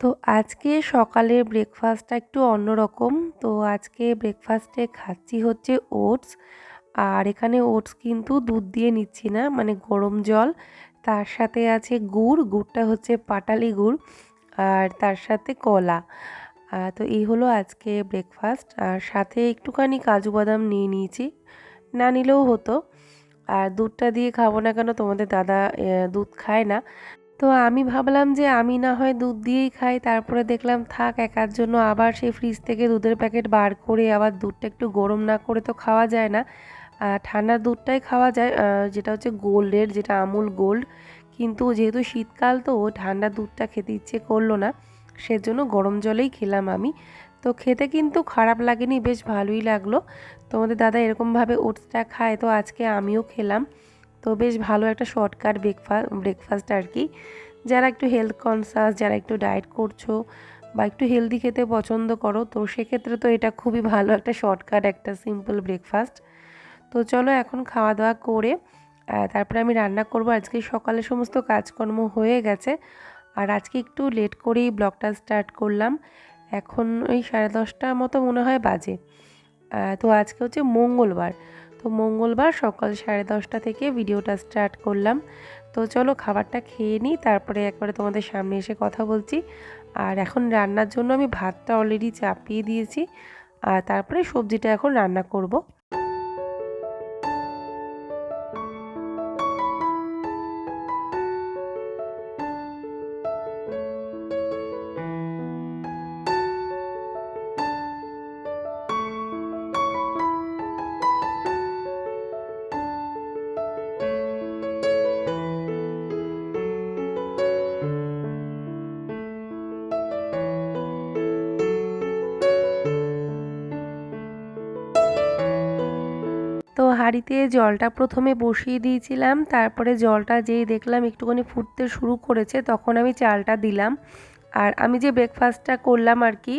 তো আজকে সকালের ব্রেকফাস্টটা একটু অন্যরকম। তো আজকে ব্রেকফাস্টে খাচ্ছি হচ্ছে ওটস। আর এখানে ওটস কিন্তু দুধ দিয়ে নিচ্ছি না, মানে গরম জল। তার সাথে আছে গুড়, গুড়টা হচ্ছে পাটালি গুড়। আর তার সাথে কলা। তো এই হলো আজকে ব্রেকফাস্ট। আর সাথে একটুখানি কাজু বাদাম নিয়ে নিয়েছি, না নিলেও হতো। আর দুধটা দিয়ে খাবো না কেন, তোমাদের দাদা দুধ খায় না। তো আমি ভাবলাম যে আমি না হয় দুধ দিয়েই খাই, তারপরে দেখলাম থাক, একার জন্য আবার সেই ফ্রিজ থেকে দুধের প্যাকেট বার করে আবার দুধটা একটু গরম না করে তো খাওয়া যায় না। ঠান্ডা দুধটাই খাওয়া যায়, যেটা হচ্ছে গোল্ডের, যেটা আমুল গোল্ড। কিন্তু যেহেতু শীতকাল, তো ঠান্ডা দুধটা খেতে ইচ্ছে করলো না, সেজন্য গরম জলেই খেলাম আমি। তো খেতে কিন্তু খারাপ লাগেনি, বেশ ভালোই লাগলো। তোমাদের দাদা এরকমভাবে ওটসটা খায়, তো আজকে আমিও খেলাম। তো বেশ ভালো একটা শর্টকাট ব্রেকফাস্ট আর কি। যারা একটু হেলথ কনসাস, যারা একটু ডায়েট করছো বা একটু হেলদি খেতে পছন্দ করো, তো সেক্ষেত্রে তো এটা খুবই ভালো একটা শর্টকাট, একটা সিম্পল ব্রেকফাস্ট। তো চলো এখন খাওয়া দাওয়া করে তারপরে আমি রান্না করব। আজকে সকালে সমস্ত কাজকর্ম হয়ে গেছে। আর আজকে একটু লেট করেই ব্লগটা স্টার্ট করলাম। এখন ওই 10:30 মতো মনে হয় বাজে। তো আজকে হচ্ছে মঙ্গলবার। তো মঙ্গলবার সকাল 10:30 থেকে ভিডিওটা স্টার্ট করলাম। তো চলো খাবারটা খেয়ে নিই, তারপরে একবারে তোমাদের সামনে এসে কথা বলছি। আর এখন রান্নার জন্য আমি ভাতটা অলরেডি চাপিয়ে দিয়েছি, আর তারপরে সবজিটা এখন রান্না করব। তো হাঁড়িতে জলটা প্রথমে বসিয়ে দিয়েছিলাম, তারপরে জলটা যেই দেখলাম একটুখানি ফুটতে শুরু করেছে, তখন আমি চালটা দিলাম। আর আমি যে ব্রেকফাস্টটা করলাম আর কি,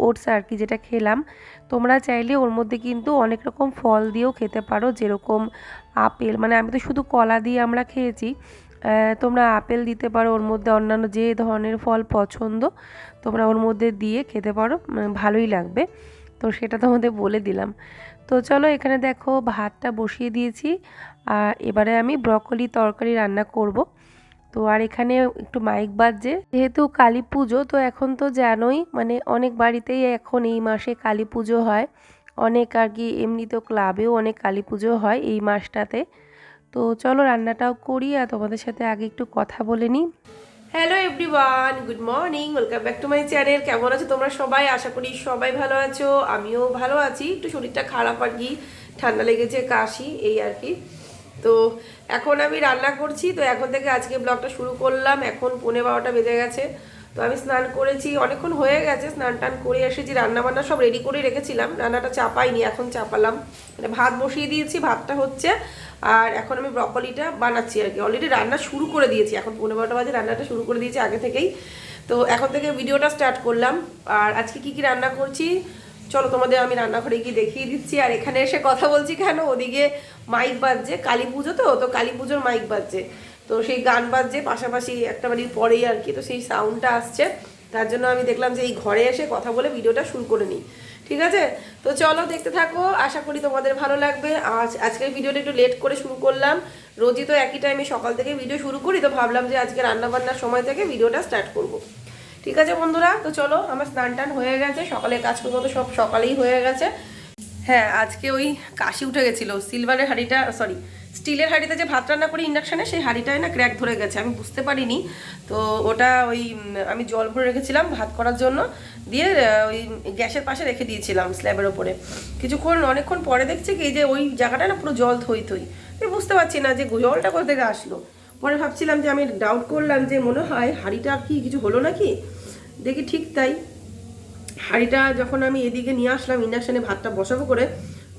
ওটস আর কি, যেটা খেলাম, তোমরা চাইলে ওর মধ্যে কিন্তু অনেক রকম ফল দিয়েও খেতে পারো, যেরকম আপেল, মানে আমি তো শুধু কলা দিয়ে আমরা খেয়েছি। তোমরা আপেল দিতে পারো ওর মধ্যে, অন্যান্য যে ধরনের ফল পছন্দ তোমরা ওর মধ্যে দিয়ে খেতে পারো, ভালোই লাগবে। তো সেটা তোমাদের বলে দিলাম। তো চলো এখানে দেখো ভাতটা বসিয়ে দিয়েছি। আর এবারে আমি ব্রকলি তরকারি রান্না করব। তো আর এখানে একটু মাইক বাজছে, যেহেতু কালী পুজো, তো এখন তো জানোই, মানে অনেক বাড়িতেই এখন এই মাসে কালী পুজো হয়। অনেক আর কি, এমনি তো ক্লাবেও অনেক কালী পুজো হয় এই মাসটাতে। তো চলো রান্নাটাও করি, আর তোমাদের সাথে আগে একটু কথা বলে নিই। Hello everyone, good morning, welcome back to my channel. কেমন আছো তোমরা সবাই? আশা করি সবাই ভালো আছো, আমিও ভালো আছি। একটু শরীরটা খারাপ আর কি, ঠান্ডা লেগেছে, কাশি, এই আর কি। তো এখন আমি রান্না করছি। তো এখন থেকে আজকে ব্লগটা শুরু করলাম। এখন 11:15 বেজে গেছে। তো আমি স্নান করেছি, অনেকক্ষণ হয়ে গেছে, স্নান টান করে এসেছি, রান্না বান্না সব রেডি করে রেখেছিলাম, রান্নাটা চাপাইনি, এখন চাপালাম। মানে ভাত বসিয়ে দিয়েছি, ভাতটা হচ্ছে। আর এখন আমি ব্রকলিটা বানাচ্ছি আর কি, অলরেডি রান্না শুরু করে দিয়েছি, এখন 11:15 বাজে, রান্নাটা শুরু করে দিয়েছি আগে থেকেই। তো এখন থেকে ভিডিওটা স্টার্ট করলাম। আর আজকে কি কি রান্না করছি চলো তোমাদের আমি রান্নাঘরে গিয়ে দেখিয়ে দিচ্ছি। আর এখানে এসে কথা বলছি কেন, ওদিকে মাইক বাজছে, কালী পুজো, তো কালী পুজোর মাইক বাজছে। তো সেই গান বাজছে পাশাপাশি, একটা বাড়ির পরেই আর কি, তো সেই সাউন্ডটা আসছে। তার জন্য আমি দেখলাম যে এই ঘরে এসে কথা বলে ভিডিওটা শুরু করে নিই। ঠিক আছে, তো চলো দেখতে থাকো, আশা করি তোমাদের ভালো লাগবে। আজকের ভিডিওটা একটু লেট করে শুরু করলাম। রোজই তো একই টাইমে সকাল থেকে ভিডিও শুরু করি, তো ভাবলাম যে আজকে রান্নাবান্নার সময় থেকে ভিডিওটা স্টার্ট করব। ঠিক আছে বন্ধুরা, তো চলো, আমার স্নান টান হয়ে গেছে, সকালে কাজকর্ম তো সব সকালেই হয়ে গেছে। হ্যাঁ, আজকে ওই কাশি উঠে গেছিলো, সিলভারের হাঁড়িটা, সরি স্টিলের হাঁড়িতে যে ভাত রান্না করি ইন্ডাকশানে, সেই হাঁড়িটায় না ক্র্যাক ধরে গেছে, আমি বুঝতে পারিনি। তো ওটা ওই আমি জল ভরে রেখেছিলাম ভাত করার জন্য, দিয়ে ওই গ্যাসের পাশে রেখে দিয়েছিলাম স্ল্যাবের ওপরে। কিছুক্ষণ, অনেকক্ষণ পরে দেখছি কি যে ওই জায়গাটা না পুরো জল থই থই। আমি বুঝতে পারছি না যে জলটা কোথা থেকে আসলো। পরে ভাবছিলাম যে, আমি ডাউট করলাম যে মনে হয় হাঁড়িটা কি কিছু হলো নাকি। দেখি ঠিক তাই, হাঁড়িটা যখন আমি এদিকে নিয়ে আসলাম ইন্ডাকশানে ভাতটা বসাবো করে,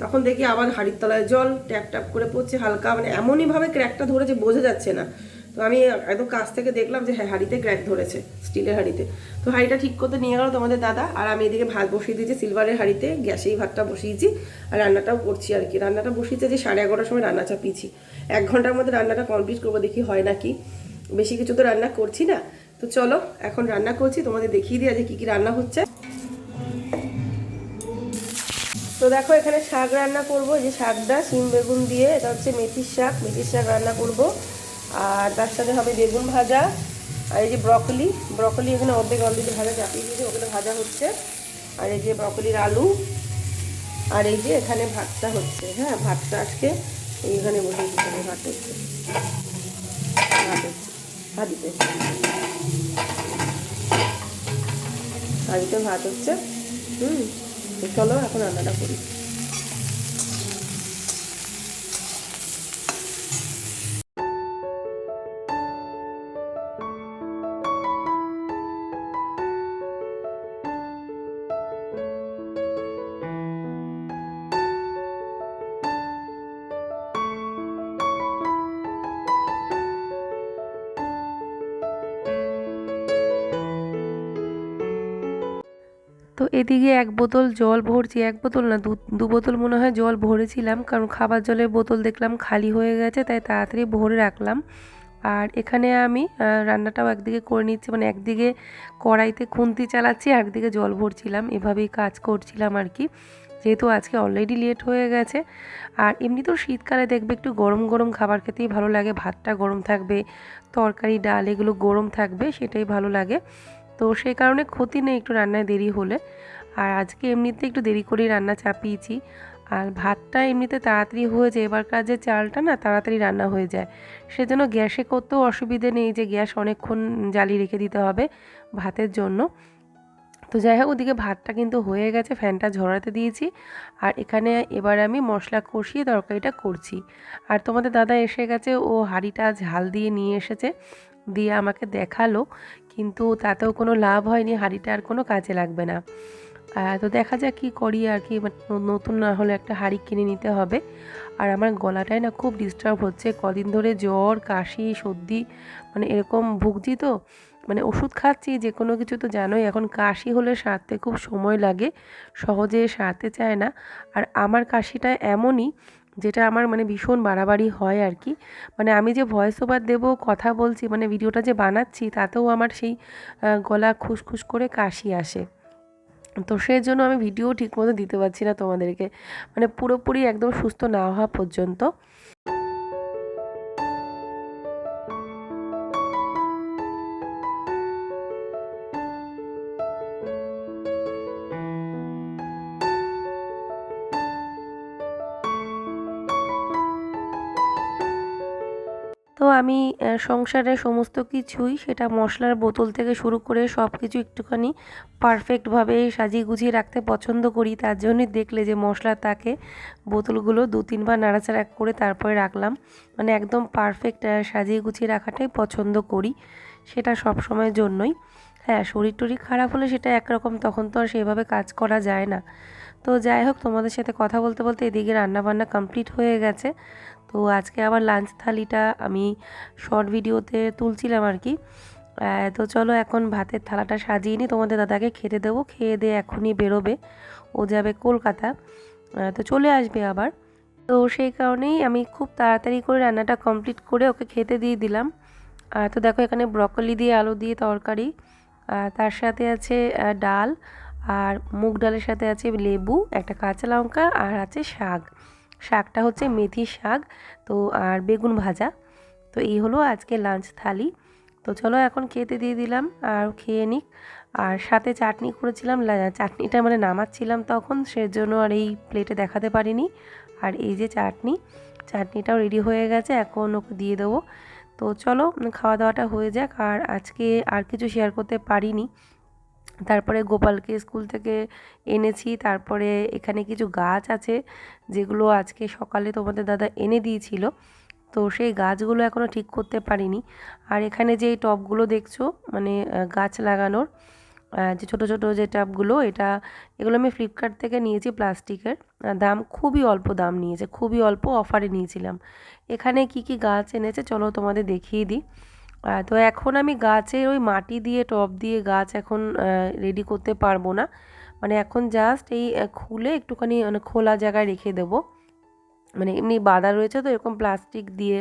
তখন দেখি আবার হাঁড়ির তলায় জল ট্যাপ ট্যাপ করে পড়ছে হালকা, মানে এমনইভাবে ক্র্যাকটা ধরেছে বোঝা যাচ্ছে না। তো আমি একদম কাছ থেকে দেখলাম যে হ্যাঁ, হাঁড়িতে ক্র্যাক ধরেছে, স্টিলের হাঁড়িতে। তো হাঁড়িটা ঠিক করতে নিয়ে গেল তোমাদের দাদা, আর আমি এদিকে ভাত বসিয়ে দিয়েছি সিলভারের হাঁড়িতে, গ্যাসেই ভাতটা বসিয়েছি। আর রান্নাটাও করছি আর কি, রান্নাটা বসিয়েছে যে 11:30 সময় রান্না চাপিয়েছি। 1 ঘন্টার মধ্যে রান্নাটা কমপ্লিট করবো, দেখি হয় নাকি। বেশি কিছু তো রান্না করছি না। তো তো চলো এখন রান্না করছি, তোমাদের দেখিয়ে দিই আজকে কী কী রান্না হচ্ছে। তো দেখো এখানে শাক রান্না করব, যে শাকটা শিম বেগুন দিয়ে, এটা হচ্ছে মেথির শাক রান্না করব। আর তার সাথে হবে বেগুন ভাজা, আর এই যে ব্রকলি এখানে অর্ধেক অলরেডি ভাজা চাপিয়ে দিয়েছে, ওখানে ভাজা হচ্ছে। আর এই যে ব্রকলির আলু, আর এই যে এখানে ভাতটা হচ্ছে। হ্যাঁ, ভাতটা আজকে এইখানে বসে ভাত হচ্ছে, হাঁড়িতে ভাত হচ্ছে। চলো এখন রান্নাটা করি। তো এদিকে এক বোতল জল ভরছি, এক বোতল না, দু বোতল মনে হয় জল ভরেছিলাম, কারণ খাবার জলের বোতল দেখলাম খালি হয়ে গেছে, তাই তাড়াতাড়ি ভরে রাখলাম। আর এখানে আমি রান্নাটাও একদিকে করে নিচ্ছি, মানে একদিকে কড়াইতে খুন্তি চালাচ্ছি, একদিকে জল ভরছিলাম, এভাবেই কাজ করছিলাম আর কি, যেহেতু আজকে অলরেডি লেট হয়ে গেছে। আর এমনিতেও শীতকালে দেখবে একটু গরম গরম খাবার খেতেই ভালো লাগে, ভাতটা গরম থাকবে, তরকারি ডাল এগুলো গরম থাকবে, সেটাই ভালো লাগে। তো সেই কারণে ক্ষতি নেই একটু রান্নায় দেরি হলে। আর আজকে এমনিতে একটু দেরি করেই রান্না চাপিয়েছি। আর ভাতটা এমনিতে তাড়াতাড়ি হয়ে যায়, এবারকার যে চালটা না তাড়াতাড়ি রান্না হয়ে যায়, সেজন্য গ্যাসে করতেও অসুবিধে নেই যে গ্যাস অনেকক্ষণ জ্বালিয়ে রেখে দিতে হবে ভাতের জন্য। তো যাই হোক, ওদিকে ভাতটা কিন্তু হয়ে গেছে, ফ্যানটা ঝরাতে দিয়েছি। আর এখানে এবার আমি মশলা কষিয়ে তরকারিটা করছি। আর তোমাদের দাদা এসে গেছে, ও হাঁড়িটা ঝাল দিয়ে নিয়ে এসেছে, দিয়ে আমাকে দেখালো, কিন্তু তাতেও কোনো লাভ হয়নি, হাঁড়িটা আর কোনো কাজে লাগবে না। তো দেখা যাক কী করি আর কি, নতুন না হলে একটা হাঁড়ি কিনে নিতে হবে। আর আমার গলাটায় না খুব ডিস্টার্ব হচ্ছে, কদিন ধরে জ্বর কাশি সর্দি মানে এরকম ভুগছি। তো মানে ওষুধ খাচ্ছি, যে কোনো কিছু তো জানোই, এখন কাশি হলে সারতে খুব সময় লাগে, সহজে সারতে চায় না। আর আমার কাশিটা এমনই, যেটা আমার মানে ভীষণ বাড়াবাড়ি হয় আর কি। মানে আমি যে ভয়েস ওভার দেবো, কথা বলছি, মানে ভিডিওটা যে বানাচ্ছি, তাতেও আমার সেই গলা খুসখুস করে কাশি আসে। তো সেই জন্য আমি ভিডিও ঠিকমতো দিতে পারছি না তোমাদেরকে, মানে পুরোপুরি একদম সুস্থ না হওয়া পর্যন্ত। তো আমি সংসারের সমস্ত কিছুই, সেটা মশলার বোতল থেকে শুরু করে সব কিছু একটুখানি পারফেক্টভাবে সাজিয়ে গুছিয়ে রাখতে পছন্দ করি। তার জন্যই দেখলে যে মশলার তাকে বোতলগুলো 2-3 বার নাড়াচাড়া করে তারপরে রাখলাম, মানে একদম পারফেক্ট সাজিয়ে গুছিয়ে রাখাটাই পছন্দ করি, সেটা সব সময়ের জন্যই। হ্যাঁ, শরীর টরীর খারাপ হলে সেটা একরকম, তখন তো আর সেভাবে কাজ করা যায় না। তো যাই হোক, তোমাদের সাথে কথা বলতে বলতে এদিকে রান্নাবান্না কমপ্লিট হয়ে গেছে। তো আজকে আবার লাঞ্চ থালিটা আমি শর্ট ভিডিওতে তুলছিলাম আর কি। তো চলো এখন ভাতের থালাটা সাজিয়ে নিই, তোমাদের দাদাকে খেতে দেবো, খেয়ে দিয়ে এখনই বেরোবে, ও যাবে কলকাতা, তো চলে আসবে আবার। তো সেই কারণেই আমি খুব তাড়াতাড়ি করে রান্নাটা কমপ্লিট করে ওকে খেতে দিয়ে দিলাম। তো দেখো এখানে ব্রকলি দিয়ে আলু দিয়ে তরকারি, তার সাথে আছে ডাল, আর মুগ ডালের সাথে আছে লেবু, একটা কাঁচা লঙ্কা, আর আছে শাকটা হচ্ছে মেথি শাক। তো আর বেগুন ভাজা। তো এই হলো আজকে লাঞ্চ থালি। তো চলো এখন খেতে দিয়ে দিলাম, আর খেয়ে নিক। আর সাথে চাটনি করেছিলাম, চাটনিটা মানে নামাচ্ছিলাম তখন, সেজন্য আর এই প্লেটে দেখাতে পারিনি। আর এই যে চাটনিটাও রেডি হয়ে গেছে, এখন ওকে দিয়ে দেবো। তো চলো খাওয়া দাওয়াটা হয়ে যাক। আর আজকে আর কিছু শেয়ার করতে পারিনি। তারপরে গোপালকে স্কুল থেকে এনেছি, তারপরে এখানে কিছু গাছ আছে যেগুলো আজকে সকালে তোমাদের দাদা এনে দিয়েছিল, তো সেই গাছগুলো এখনও ঠিক করতে পারিনি। আর এখানে যে এই টবগুলো দেখছো, মানে গাছ লাগানোর যে ছোটো ছোটো যে টবগুলো, এগুলো আমি ফ্লিপকার্ট থেকে নিয়েছি, প্লাস্টিকের। দাম খুবই অল্প, দাম নিয়েছে খুবই অল্প, অফারে নিয়েছিলাম। এখানে কি কি গাছ এনেছে চলো তোমাদের দেখিয়ে দিই। তো এখন আমি গাছের ওই মাটি দিয়ে টব দিয়ে গাছ এখন রেডি করতে পারবো না, মানে এখন জাস্ট এই খুলে একটুখানি মানে খোলা জায়গায় রেখে দেবো। মানে এমনি বাঁধা রয়েছে তো এরকম প্লাস্টিক দিয়ে,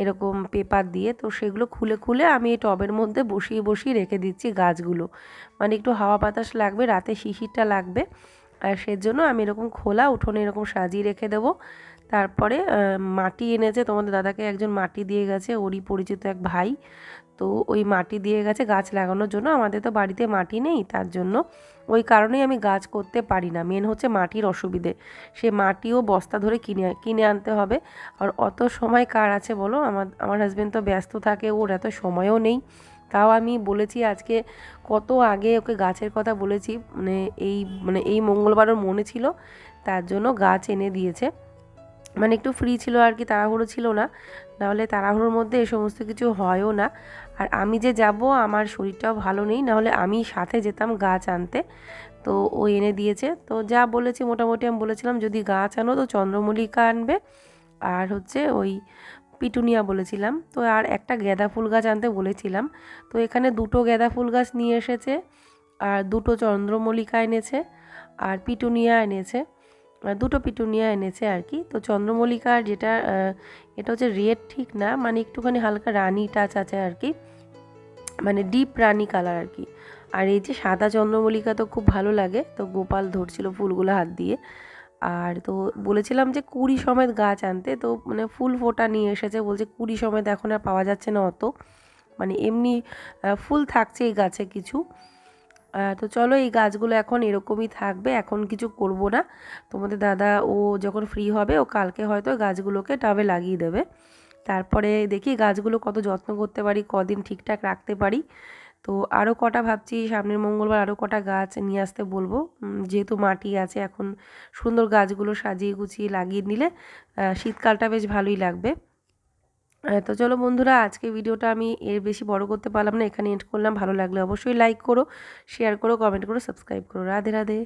এরকম পেপার দিয়ে, তো সেগুলো খুলে খুলে আমি এই টবের মধ্যে বসিয়ে বসিয়ে রেখে দিচ্ছি গাছগুলো। মানে একটু হাওয়া বাতাস লাগবে, রাতে শিশিরটা লাগবে, আর সেজন্য আমি এরকম খোলা উঠোনে এরকম সাজিয়ে রেখে দেবো। তারপরে মাটি এনেছে, তোমাদের দাদাকে একজন মাটি দিয়ে গেছে, ওরই পরিচিত এক ভাই, তো ওই মাটি দিয়ে গেছে গাছ লাগানোর জন্য। আমাদের তো বাড়িতে মাটি নেই, তার জন্য ওই কারণেই আমি গাছ করতে পারি না। মেন হচ্ছে মাটির অসুবিধে, সে মাটিও বস্তা ধরে কিনে কিনে আনতে হবে। আর অত সময় কার আছে বলো, আমার হাজব্যান্ড তো ব্যস্ত থাকে, ওর এত সময়ও নেই। তাও আমি বলেছি আজকে, কত আগে ওকে গাছের কথা বলেছি, এই মঙ্গলবার ওর মনে ছিল, তার জন্য গাছ এনে দিয়েছে। মানে একটু ফ্রি ছিল আর কি, তাড়াহুড়ো ছিল না, নাহলে তাড়াহুড়োর মধ্যে এ সমস্ত কিছু হয়ও না। আর আমি যে যাব, আমার শরীরটাও ভালো নেই, নাহলে আমি সাথে যেতাম গাছ আনতে, তো ও এনে দিয়েছে। তো যা বলেছি মোটামুটি আমি বলেছিলাম যদি গাছ আনো তো চন্দ্রমল্লিকা আনবে, আর হচ্ছে ওই পিটুনিয়া বলেছিলাম, তো আর একটা গাঁদা ফুল গাছ আনতে বলেছিলাম। তো এখানে দুটো গাঁদা ফুল গাছ নিয়ে এসেছে, আর দুটো চন্দ্রমল্লিকা এনেছে, আর পিটুনিয়া এনেছে, দুটো পিটুনিয়া এনেছে আর কি। তো চন্দ্রমল্লিকার যেটা এটা হচ্ছে রেড ঠিক না, মানে একটুখানি হালকা রানি টাচ আছে আর কি, মানে ডিপ রানি কালার আর কি। আর এই যে সাদা চন্দ্রমল্লিকা তো খুব ভালো লাগে, তো গোপাল ধরছিল ফুলগুলো হাত দিয়ে। আর তো বলেছিলাম যে কুড়ি সমেত গাছ আনতে, তো মানে ফুল ফোটা নিয়ে এসেছে, বলছে কুড়ি সমেত এখন আর পাওয়া যাচ্ছে না অত, মানে এমনি ফুল থাকছে এই গাছে কিছু। তো চলো এই গাছগুলো এখন এরকমই থাকবে, এখন কিছু করব না। তোমাদের দাদা ও যখন ফ্রি হবে ও কালকে হয়তো গাছগুলোকে টাবে লাগিয়ে দেবে। তারপরে দেখি গাছগুলো কত যত্ন করতে পারি, কদিন ঠিকঠাক রাখতে পারি। তো আরও কটা ভাবছি সামনের মঙ্গলবার আরও কটা গাছ নিয়ে আসতে বলবো, যেহেতু মাটি আছে এখন, সুন্দর গাছগুলো সাজিয়ে গুছিয়ে লাগিয়ে নিলে শীতকালটা বেশ ভালোই লাগবে। তো চলো বন্ধুরা, আজকে ভিডিওটা আমি এর বেশি বড় করতে পারলাম না, এখানে এন্ড করলাম। ভালো লাগলে অবশ্যই লাইক করো, শেয়ার করো, কমেন্ট করো, সাবস্ক্রাইব করো। রাধে রাধে।